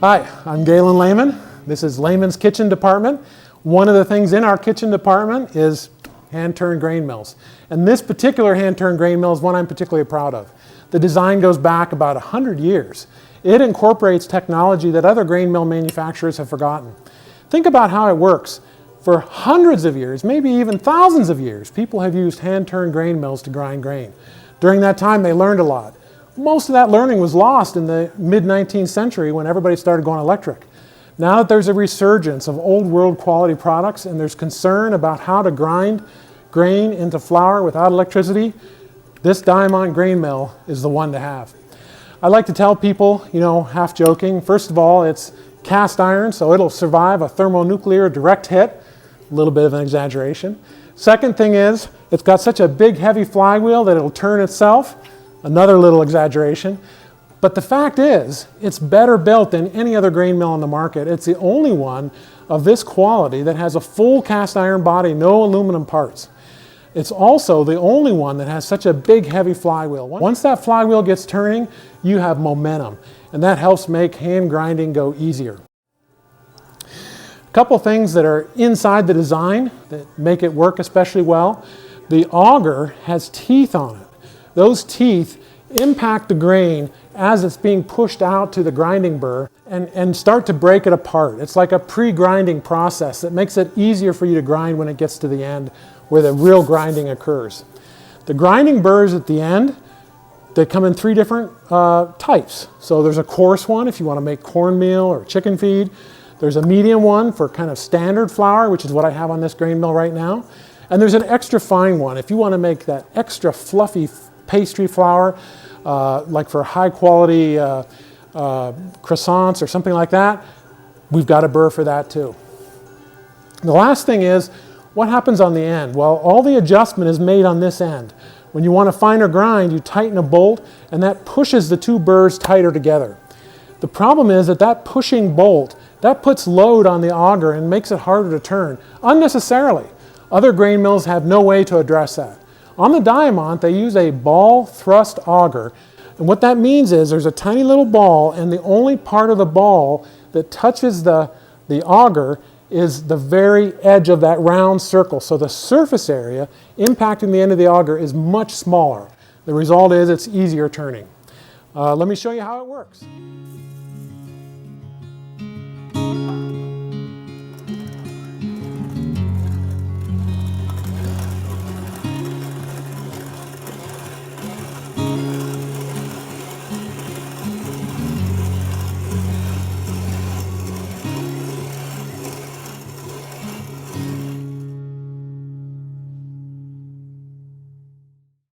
Hi, I'm Galen Lehman. This is Lehman's Kitchen Department. One of the things in our kitchen department is hand-turned grain mills. And this particular hand-turned grain mill is one I'm particularly proud of. The design goes back about 100 years. It incorporates technology that other grain mill manufacturers have forgotten. Think about how it works. For hundreds of years, maybe even thousands of years, people have used hand-turned grain mills to grind grain. During that time, they learned a lot. Most of that learning was lost in the mid-19th century when everybody started going electric. Now that there's a resurgence of old world quality products and there's concern about how to grind grain into flour without electricity, this Diamant grain mill is the one to have. I like to tell people, half joking, first of all, it's cast iron, so it'll survive a thermonuclear direct hit. A little bit of an exaggeration. Second thing is, it's got such a big heavy flywheel that it'll turn itself. Another little exaggeration. But the fact is, it's better built than any other grain mill on the market. It's the only one of this quality that has a full cast iron body, no aluminum parts. It's also the only one that has such a big heavy flywheel. Once that flywheel gets turning, you have momentum, and that helps make hand grinding go easier. A couple things that are inside the design that make it work especially well. The auger has teeth on it. Those teeth impact the grain as it's being pushed out to the grinding burr and start to break it apart. It's like a pre-grinding process that makes it easier for you to grind when it gets to the end where the real grinding occurs. The grinding burrs at the end, they come in three different types. So there's a coarse one if you want to make cornmeal or chicken feed. There's a medium one for kind of standard flour, which is what I have on this grain mill right now. And there's an extra fine one if you want to make that extra fluffy pastry flour, like for high quality croissants or something like that. We've got a burr for that too. The last thing is, what happens on the end? Well, all the adjustment is made on this end. When you want a finer grind, you tighten a bolt and that pushes the two burrs tighter together. The problem is that pushing bolt, that puts load on the auger and makes it harder to turn, unnecessarily. Other grain mills have no way to address that. On the Diamant, they use a ball thrust auger. And what that means is there's a tiny little ball, and the only part of the ball that touches the auger is the very edge of that round circle. So the surface area impacting the end of the auger is much smaller. The result is it's easier turning. Let me show you how it works.